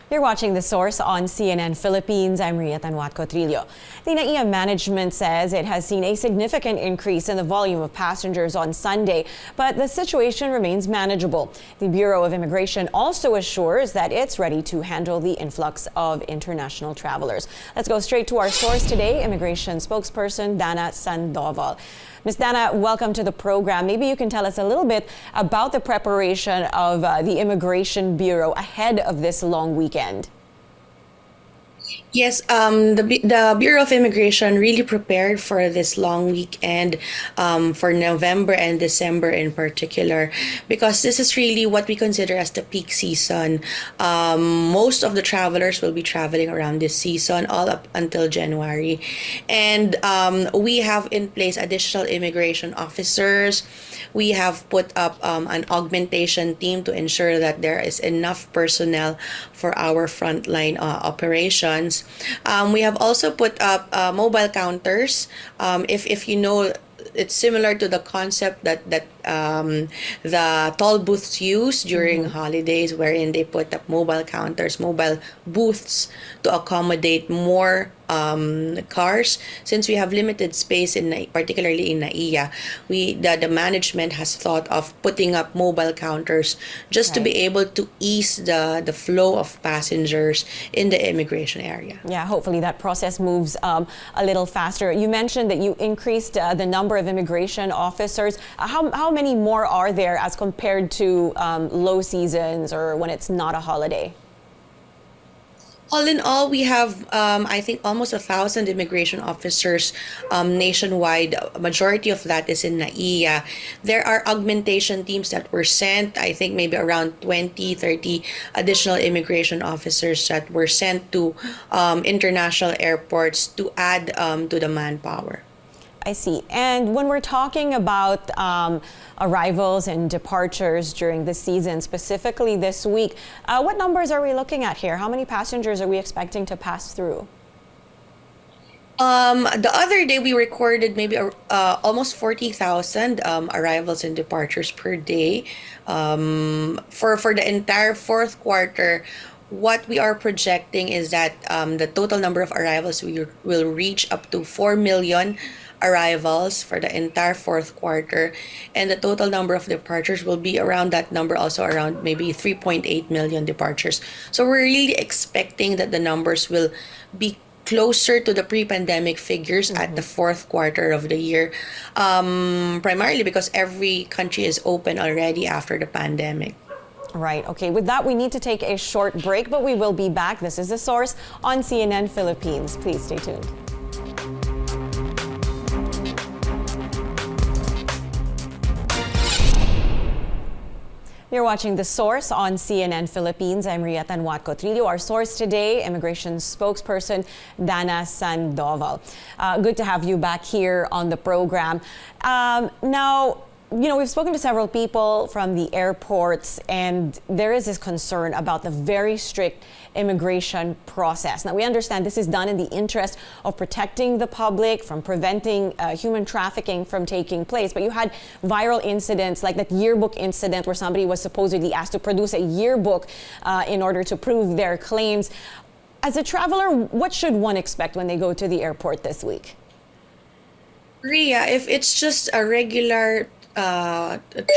You're watching The Source on CNN Philippines. I'm Ria Tanwat Cotrillo. The NAIA management says it has seen a significant increase in the volume of passengers on Sunday, but the situation remains manageable. The Bureau of Immigration also assures that it's ready to handle the influx of international travelers. Let's go straight to our source today, immigration spokesperson Dana Sandoval. Ms. Dana, welcome to the program. Maybe you can tell us a little bit about the preparation of the Immigration Bureau ahead of this long weekend. Yes, the Bureau of Immigration really prepared for this long weekend, for November and December in particular, because this is really what we consider as the peak season. Most of the travelers will be traveling around this season, all up until January. And we have in place additional immigration officers. We have put up an augmentation team to ensure that there is enough personnel for our frontline operations. We have also put up mobile counters. If you know, it's similar to the concept that the toll booths use during holidays, wherein they put up mobile counters, mobile booths to accommodate more cars. Since we have limited space particularly in NAIA, the management has thought of putting up mobile counters just to be able to ease the flow of passengers in the immigration area. Yeah, hopefully that process moves a little faster. You mentioned that you increased the number of immigration officers. How many more are there as compared to low seasons or when it's not a holiday? All in all, we have, I think, almost 1,000 immigration officers nationwide. A majority of that is in NAIA. There are augmentation teams that were sent. I think maybe around 20, 30 additional immigration officers that were sent to international airports to add to the manpower. I see. And when we're talking about arrivals and departures during the season, specifically this week, what numbers are we looking at here? How many passengers are we expecting to pass through? The other day we recorded maybe almost 40,000 arrivals and departures per day. For the entire fourth quarter, what we are projecting is that the total number of arrivals will reach up to 4 million arrivals for the entire fourth quarter, and the total number of departures will be around that number, also around maybe 3.8 million departures. So we're really expecting that the numbers will be closer to the pre-pandemic figures at the fourth quarter of the year, primarily because every country is open already after the pandemic. Right. Okay. With that, we need to take a short break, but we will be back. This is The Source on CNN Philippines. Please stay tuned. You're watching The Source on CNN Philippines. I'm Ria Tanwat Cotrillo. Our source today, immigration spokesperson Dana Sandoval. Good to have you back here on the program. Now, we've spoken to several people from the airports, and there is this concern about the very strict immigration process. Now, we understand this is done in the interest of protecting the public, from preventing human trafficking from taking place. But you had viral incidents like that yearbook incident where somebody was supposedly asked to produce a yearbook in order to prove their claims. As a traveler, what should one expect when they go to the airport this week? Ria, if it's just a regular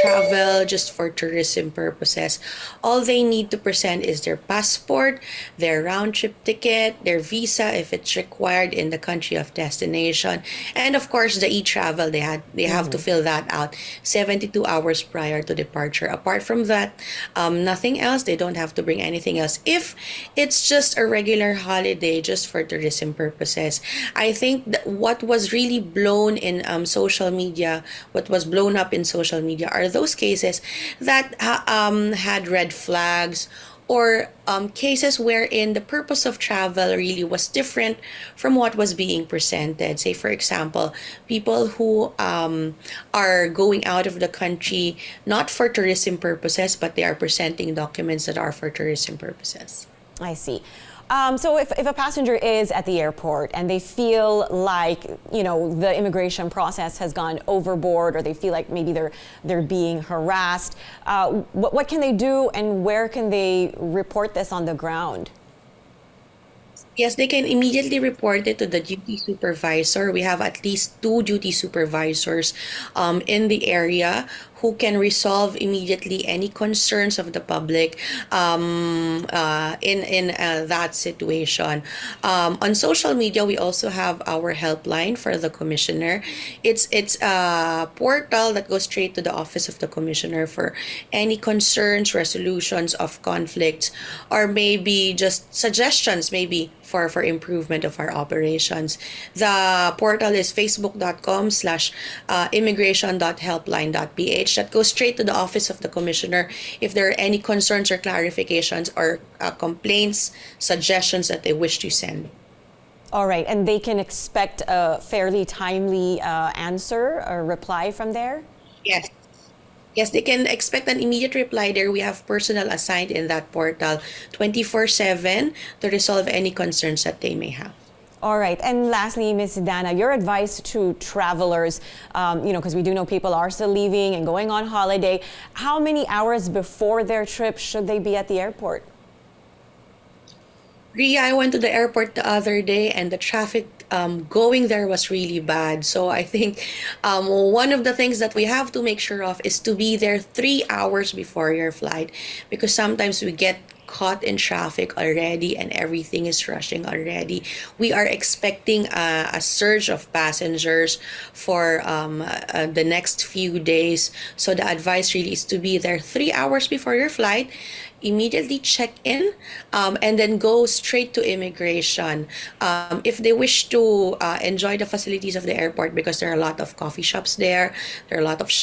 travel just for tourism purposes, all they need to present is their passport, their round-trip ticket, their visa if it's required in the country of destination, and of course the e-travel. They have to fill that out 72 hours prior to departure. Apart from that, nothing else. They don't have to bring anything else. If it's just a regular holiday just for tourism purposes, I think that what was really blown in social media, what was blown up in social media, are those cases that had red flags, or cases wherein the purpose of travel really was different from what was being presented. Say, for example, people who are going out of the country not for tourism purposes, but they are presenting documents that are for tourism purposes. I see. So if a passenger is at the airport and they feel like, the immigration process has gone overboard, or they feel like maybe they're being harassed, what can they do, and where can they report this on the ground? Yes, they can immediately report it to the duty supervisor. We have at least two duty supervisors in the area who can resolve immediately any concerns of the public in that situation. On social media, we also have our helpline for the commissioner. It's a portal that goes straight to the office of the commissioner for any concerns, resolutions of conflicts, or maybe just suggestions, maybe for improvement of our operations. The portal is facebook.com/immigration.helpline.ph. That goes straight to the office of the commissioner if there are any concerns or clarifications or complaints, suggestions that they wish to send. All right, and they can expect a fairly timely answer or reply from there? Yes. Yes, they can expect an immediate reply there. We have personnel assigned in that portal 24/7 to resolve any concerns that they may have. All right, and lastly, Ms. Dana, your advice to travelers, because we do know people are still leaving and going on holiday. How many hours before their trip should they be at the airport? Ria, I went to the airport the other day and the traffic going there was really bad. So I think one of the things that we have to make sure of is to be there 3 hours before your flight, because sometimes we get caught in traffic already and everything is rushing already. We are expecting a surge of passengers for the next few days. So the advice really is to be there 3 hours before your flight, immediately check in, and then go straight to immigration. If they wish to enjoy the facilities of the airport, because there are a lot of coffee shops there are a lot of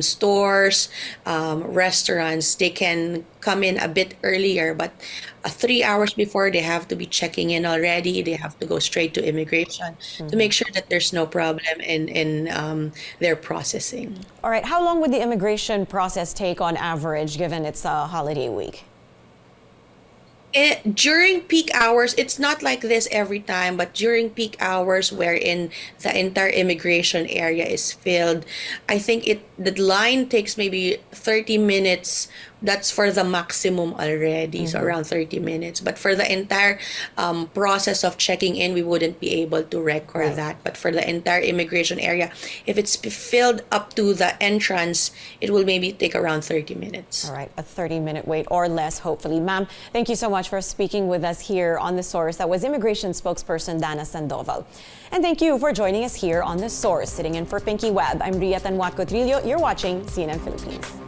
stores, restaurants, they can come in a bit earlier, but 3 hours before they have to be checking in already. They have to go straight to immigration to make sure that there's no problem in their processing. All right, how long would the immigration process take on average, given it's a holiday week? During peak hours, it's not like this every time, but during peak hours wherein the entire immigration area is filled, I think the line takes maybe 30 minutes. That's for the maximum already, so around 30 minutes. But for the entire process of checking in, we wouldn't be able to record that. But for the entire immigration area, if it's filled up to the entrance, it will maybe take around 30 minutes. All right, a 30-minute wait or less, hopefully. Ma'am, thank you so much for speaking with us here on The Source. That was immigration spokesperson Dana Sandoval. And thank you for joining us here on The Source. Sitting in for Pinky Webb, I'm Ria Tanwat Cotrillo. You're watching CNN Philippines.